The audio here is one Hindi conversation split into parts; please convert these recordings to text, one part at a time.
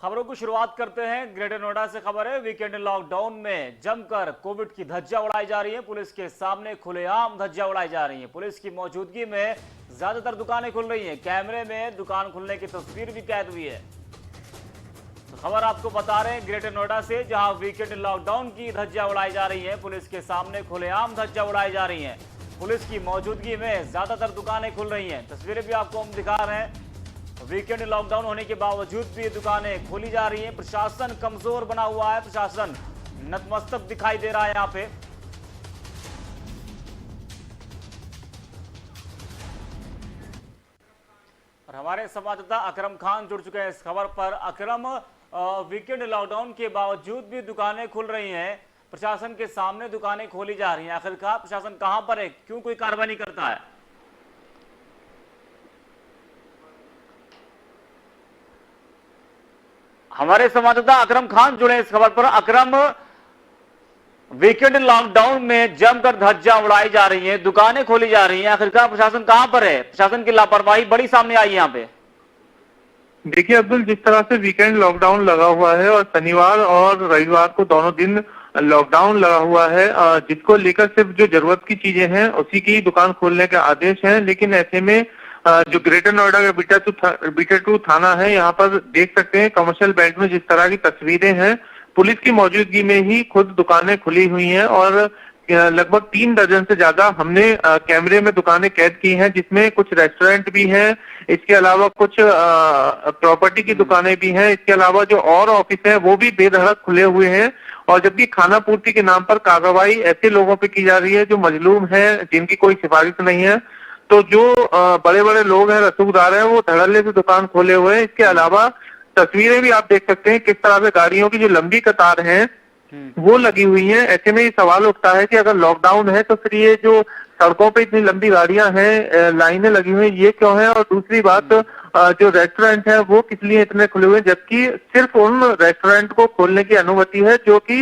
खबरों की शुरुआत करते हैं ग्रेटर नोएडा से। खबर है वीकेंड लॉकडाउन में जमकर कोविड की धज्जियां उड़ाई जा रही है। पुलिस के सामने खुलेआम धज्जियां उड़ाई जा रही हैं। पुलिस की मौजूदगी में ज्यादातर दुकानें खुल रही हैं। कैमरे में दुकान खुलने की तस्वीर भी कैद हुई है। तो खबर आपको बता रहे हैं ग्रेटर नोएडा से, जहां वीकेंड लॉकडाउन की धज्जियां उड़ाई जा रही है। पुलिस के सामने खुलेआम धज्जियां उड़ाई जा रही है। पुलिस की मौजूदगी में ज्यादातर दुकानें खुल रही हैं। तस्वीरें भी आपको हम दिखा रहे हैं। वीकेंड लॉकडाउन होने के बावजूद भी दुकानें खोली जा रही हैं। प्रशासन कमजोर बना हुआ है, प्रशासन नतमस्तक दिखाई दे रहा है यहां पे। और हमारे संवाददाता अकरम खान जुड़ चुके हैं इस खबर पर। अकरम, वीकेंड लॉकडाउन के बावजूद भी दुकानें खुल रही हैं, प्रशासन के सामने दुकानें खोली जा रही हैं। आखिरकार प्रशासन कहां पर है, क्यों कोई कार्रवाई नहीं करता है? हमारे संवाददाता अकरम खान जुड़े इस खबर पर। अकरम, वीकेंड लॉकडाउन में जमकर धज्जियां उड़ाई जा रही हैं, दुकानें खोली जा रही हैं, आखिरकार प्रशासन कहां पर है? प्रशासन की लापरवाही बड़ी सामने आई यहां पे। देखिए अब्दुल, जिस तरह से वीकेंड लॉकडाउन लगा हुआ है और शनिवार और रविवार को दोनों दिन लॉकडाउन लगा हुआ है, जिसको लेकर सिर्फ जो जरूरत की चीजें हैं उसी की दुकान खोलने के आदेश हैं। लेकिन ऐसे में जो ग्रेटर नोएडा का बीटा 2 थाना है, यहाँ पर देख सकते हैं कमर्शियल बेल्ट में जिस तरह की तस्वीरें हैं, पुलिस की मौजूदगी में ही खुद दुकानें खुली हुई हैं और लगभग 3 दर्जन से ज्यादा हमने कैमरे में दुकानें कैद की हैं, जिसमें कुछ रेस्टोरेंट भी हैं, इसके अलावा कुछ प्रॉपर्टी की दुकानें भी हैं, इसके अलावा जो और ऑफिस हैं वो भी बेधड़क खुले हुए हैं। और जबकि खाना पूर्ति के नाम पर कार्रवाई ऐसे लोगों पे की जा रही है जो मजलूम हैं, जिनकी कोई सिफारिश नहीं है। तो जो बड़े बड़े लोग हैं, रसूखदार हैं, वो धड़ल्ले से दुकान खोले हुए हैं। इसके अलावा तस्वीरें भी आप देख सकते हैं किस तरह से गाड़ियों की जो लंबी कतार है वो लगी हुई है। ऐसे में ये सवाल उठता है कि अगर लॉकडाउन है तो फिर ये जो सड़कों पे इतनी लंबी गाड़ियां हैं, लाइनें लगी हुई हैं, ये क्यों है? और दूसरी बात, जो रेस्टोरेंट है वो किस लिए इतने खुले हुए हैं, जबकि सिर्फ उन रेस्टोरेंट को खोलने की अनुमति है जो कि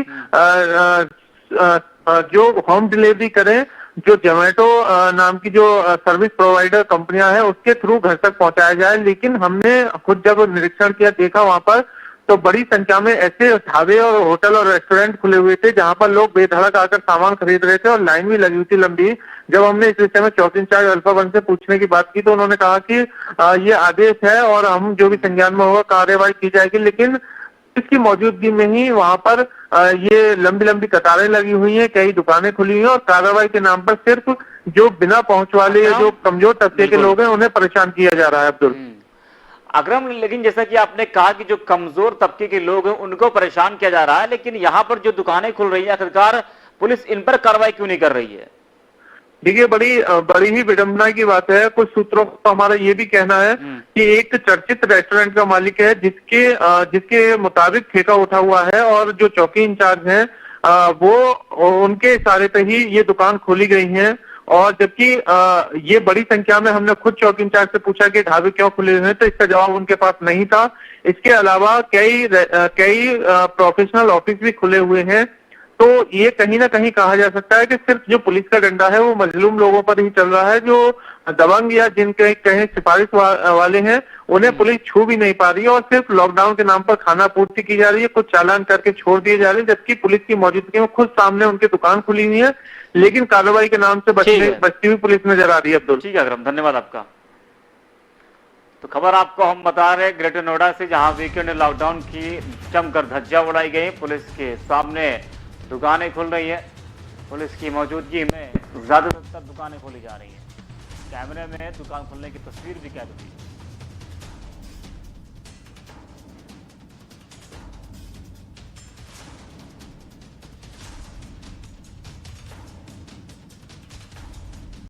जो होम डिलीवरी करें, जो जोमेटो नाम की जो सर्विस प्रोवाइडर कंपनियां हैं उसके थ्रू घर तक पहुंचाया जाए। लेकिन हमने खुद जब निरीक्षण किया, देखा वहां पर, तो बड़ी संख्या में ऐसे ढाबे और होटल और रेस्टोरेंट खुले हुए थे जहां पर लोग बेधड़क आकर सामान खरीद रहे थे और लाइन भी लगी हुई थी लंबी। जब हमने इस विषय में चौकी इंचार्ज अल्फा 1 से पूछने की बात की तो उन्होंने कहा कि ये आदेश है और हम जो भी संज्ञान में होगा कार्रवाई की जाएगी। लेकिन इसकी मौजूदगी में ही वहां पर ये लंबी लंबी कतारें लगी हुई हैं, कई दुकानें खुली हुई हैं और कार्रवाई के नाम पर सिर्फ जो बिना पहुंच वाले, जो कमजोर तबके के लोग हैं, उन्हें परेशान किया जा रहा है। अब्दुल अकरम, लेकिन जैसा कि आपने कहा कि जो कमजोर तबके के लोग हैं उनको परेशान किया जा रहा है, लेकिन यहाँ पर जो दुकानें खुल रही है, आखिरकार पुलिस इन पर कार्रवाई क्यों नहीं कर रही है? देखिए, बड़ी ही विडंबना की बात है। कुछ सूत्रों को हमारा ये भी कहना है कि एक चर्चित रेस्टोरेंट का मालिक है जिसके मुताबिक ठेका उठा हुआ है और जो चौकी इंचार्ज हैं वो उनके इशारे पे ही ये दुकान खोली गई है। और जबकि ये बड़ी संख्या में, हमने खुद चौकी इंचार्ज से पूछा कि ढाबे क्यों खुले हुए हैं, तो इसका जवाब उनके पास नहीं था। इसके अलावा कई प्रोफेशनल ऑफिस भी खुले हुए हैं। तो ये कहीं ना कहीं कहा जा सकता है कि सिर्फ जो पुलिस का डंडा है वो मजलूम लोगों पर ही चल रहा है। जो दबंग या जिनके कहीं सिफारिश वाले हैं उन्हें पुलिस छू भी नहीं पा रही है और सिर्फ लॉकडाउन के नाम पर खाना पूर्ति की जा रही है, कुछ चालान करके छोड़ दिए जा रहे हैं, जबकि पुलिस की मौजूदगी में खुद सामने उनकी दुकान खुली हुई है, लेकिन कार्रवाई के नाम से बचती हुई पुलिस नजर आ रही है। अब्दुल, ठीक है अकरम, धन्यवाद आपका। तो खबर आपको हम बता रहे हैं ग्रेटर नोएडा से, जहां वीकेंड लॉकडाउन की जमकर धज्जियां उड़ाई गई। पुलिस के सामने दुकानें खुल रही है, पुलिस की मौजूदगी में ज्यादातर दुकानें खोली जा रही हैं। कैमरे में दुकान खुलने की तस्वीर भी कैद हुई है।